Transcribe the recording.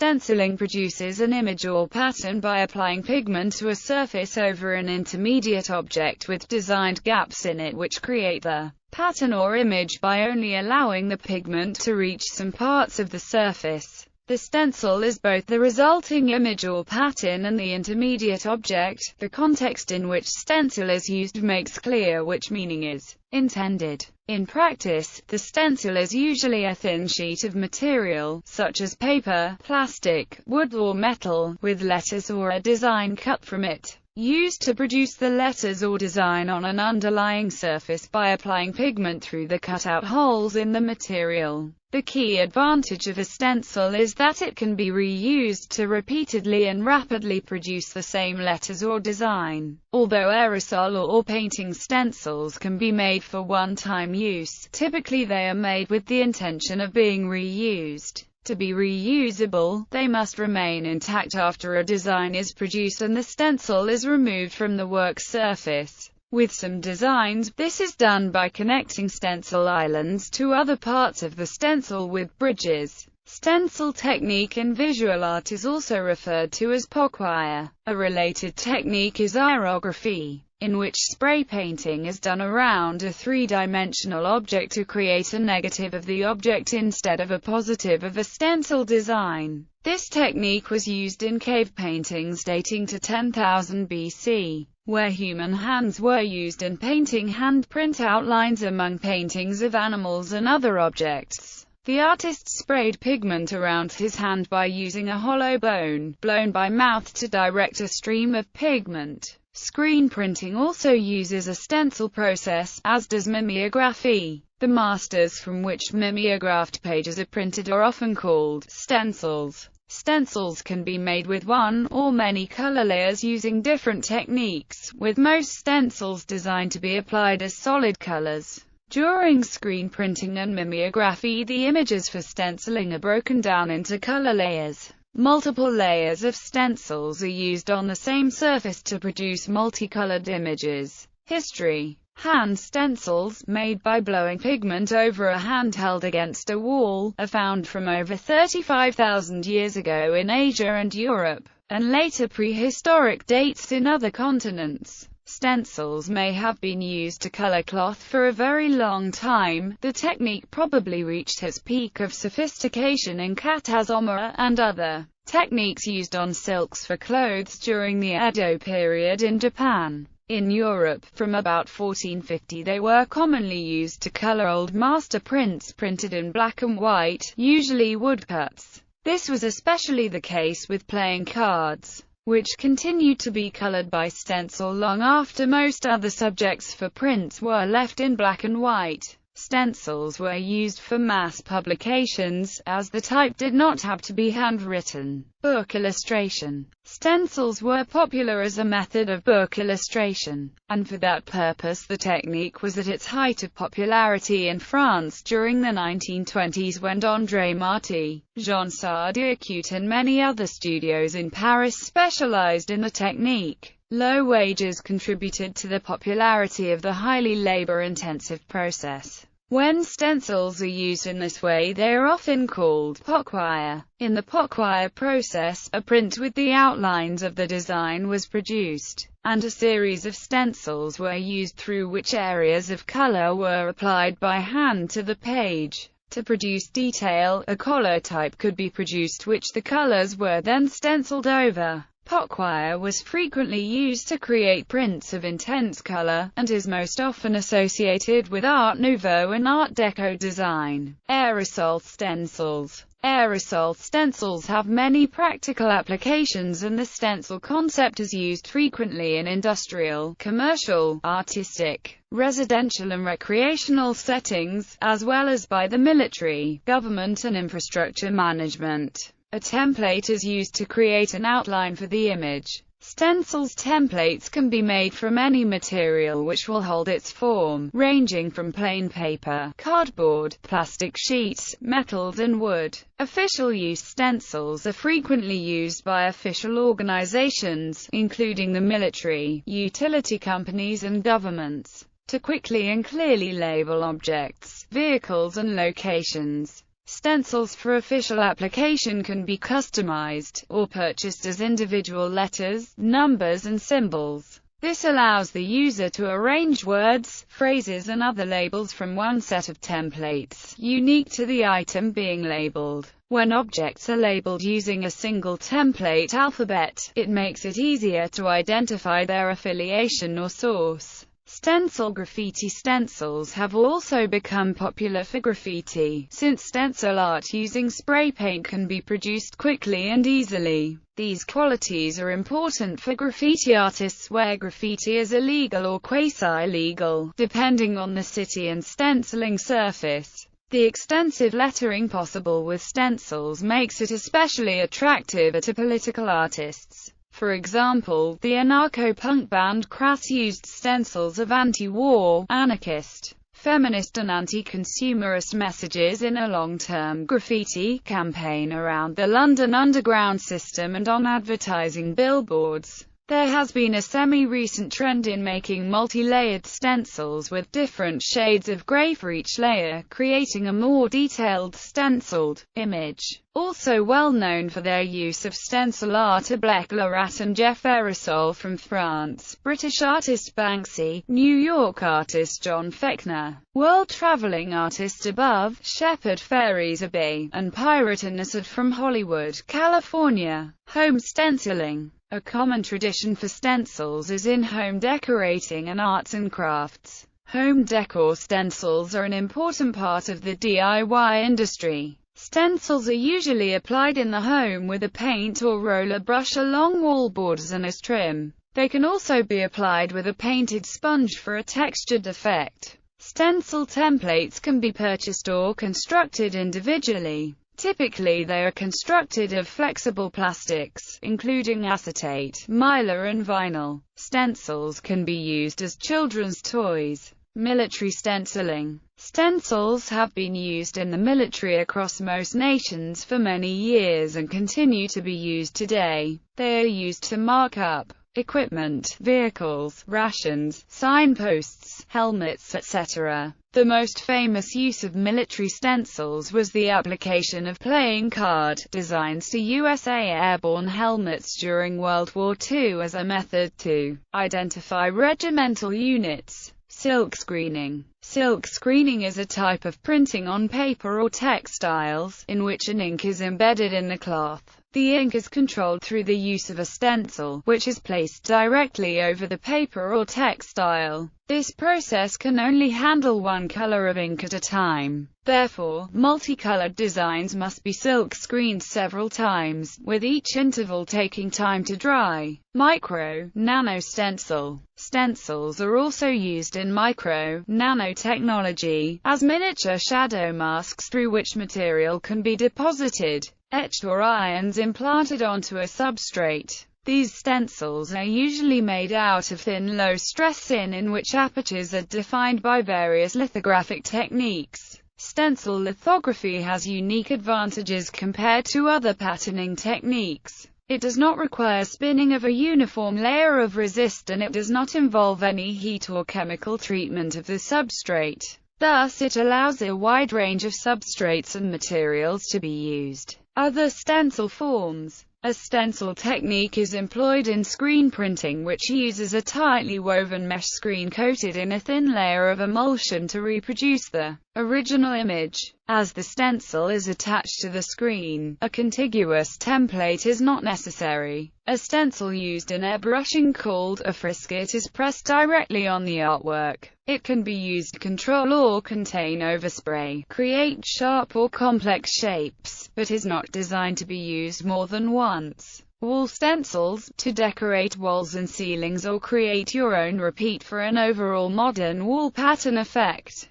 Stenciling produces an image or pattern by applying pigment to a surface over an intermediate object with designed gaps in it which create the pattern or image by only allowing the pigment to reach some parts of the surface. The stencil is both the resulting image or pattern and the intermediate object. The context in which stencil is used makes clear which meaning is intended. In practice, the stencil is usually a thin sheet of material, such as paper, plastic, wood or metal, with letters or a design cut from it, used to produce the letters or design on an underlying surface by applying pigment through the cutout holes in the material. The key advantage of a stencil is that it can be reused to repeatedly and rapidly produce the same letters or design. Although aerosol or painting stencils can be made for one-time use, typically they are made with the intention of being reused. To be reusable, they must remain intact after a design is produced and the stencil is removed from the work surface. With some designs, this is done by connecting stencil islands to other parts of the stencil with bridges. Stencil technique in visual art is also referred to as Pochoir. A related technique is aerography, in which spray painting is done around a three-dimensional object to create a negative of the object instead of a positive of a stencil design. This technique was used in cave paintings dating to 10,000 BC, where human hands were used in painting handprint outlines among paintings of animals and other objects. The artist sprayed pigment around his hand by using a hollow bone, blown by mouth to direct a stream of pigment. Screen printing also uses a stencil process, as does mimeography. The masters from which mimeographed pages are printed are often called stencils. Stencils can be made with one or many color layers using different techniques, with most stencils designed to be applied as solid colors. During screen printing and mimeography, the images for stenciling are broken down into color layers. Multiple layers of stencils are used on the same surface to produce multicolored images. History. Hand stencils, made by blowing pigment over a hand held against a wall, are found from over 35,000 years ago in Asia and Europe, and later prehistoric dates in other continents. Stencils may have been used to color cloth for a very long time. The technique probably reached its peak of sophistication in katazomera and other techniques used on silks for clothes during the Edo period in Japan. In Europe, from about 1450 they were commonly used to color old master prints printed in black and white, usually woodcuts. This was especially the case with playing cards, which continued to be colored by stencil long after most other subjects for prints were left in black and white. Stencils were used for mass publications, as the type did not have to be handwritten. Book illustration. Stencils were popular as a method of book illustration, and for that purpose the technique was at its height of popularity in France during the 1920s when André Marty, Jean Sardiacute and many other studios in Paris specialized in the technique. Low wages contributed to the popularity of the highly labor-intensive process. When stencils are used in this way they are often called Pochoir. In the Pochoir process, a print with the outlines of the design was produced, and a series of stencils were used through which areas of color were applied by hand to the page. To produce detail, a collar type could be produced which the colors were then stenciled over. Pochoir was frequently used to create prints of intense color, and is most often associated with Art Nouveau and Art Deco design. Aerosol stencils. Aerosol stencils have many practical applications, and the stencil concept is used frequently in industrial, commercial, artistic, residential and recreational settings, as well as by the military, government and infrastructure management. A template is used to create an outline for the image. Stencils templates can be made from any material which will hold its form, ranging from plain paper, cardboard, plastic sheets, metals and wood. Official use stencils are frequently used by official organizations, including the military, utility companies and governments, to quickly and clearly label objects, vehicles and locations. Stencils for official application can be customized, or purchased as individual letters, numbers and symbols. This allows the user to arrange words, phrases and other labels from one set of templates, unique to the item being labeled. When objects are labeled using a single template alphabet, it makes it easier to identify their affiliation or source. Stencil graffiti stencils have also become popular for graffiti, since stencil art using spray paint can be produced quickly and easily. These qualities are important for graffiti artists where graffiti is illegal or quasi-legal, depending on the city and stenciling surface. The extensive lettering possible with stencils makes it especially attractive to political artists. For example, the anarcho-punk band Crass used stencils of anti-war, anarchist, feminist and anti-consumerist messages in a long-term graffiti campaign around the London Underground system and on advertising billboards. There has been a semi-recent trend in making multi-layered stencils with different shades of grey for each layer, creating a more detailed stenciled image. Also well known for their use of stencil art are Blek Lorat and Jeff Aerosol from France, British artist Banksy, New York artist John Fechner, world-traveling artist Above, Shepard Fairey's Abbey, and Pirate and Nassad from Hollywood, California. Home stenciling. A common tradition for stencils is in home decorating and arts and crafts. Home decor stencils are an important part of the DIY industry. Stencils are usually applied in the home with a paint or roller brush along wall borders and as trim. They can also be applied with a painted sponge for a textured effect. Stencil templates can be purchased or constructed individually. Typically they are constructed of flexible plastics, including acetate, mylar and vinyl. Stencils can be used as children's toys. Military stenciling. Stencils have been used in the military across most nations for many years and continue to be used today. They are used to mark up equipment, vehicles, rations, signposts, helmets, etc. The most famous use of military stencils was the application of playing card designs to USA airborne helmets during World War II as a method to identify regimental units. Silk screening. Silk screening is a type of printing on paper or textiles, in which an ink is embedded in the cloth. The ink is controlled through the use of a stencil, which is placed directly over the paper or textile. This process can only handle one color of ink at a time. Therefore, multicolored designs must be silk screened several times, with each interval taking time to dry. Micro, nano stencil. Stencils are also used in micro, nanotechnology, as miniature shadow masks through which material can be deposited, etched or ions implanted onto a substrate. These stencils are usually made out of thin low-stress tin in which apertures are defined by various lithographic techniques. Stencil lithography has unique advantages compared to other patterning techniques. It does not require spinning of a uniform layer of resist and it does not involve any heat or chemical treatment of the substrate. Thus it allows a wide range of substrates and materials to be used. Other stencil forms. A stencil technique is employed in screen printing, which uses a tightly woven mesh screen coated in a thin layer of emulsion to reproduce the original image. As the stencil is attached to the screen, a contiguous template is not necessary. A stencil used in airbrushing called a frisket is pressed directly on the artwork. It can be used to control or contain overspray, create sharp or complex shapes, but is not designed to be used more than once. Wall stencils, to decorate walls and ceilings or create your own repeat for an overall modern wall pattern effect.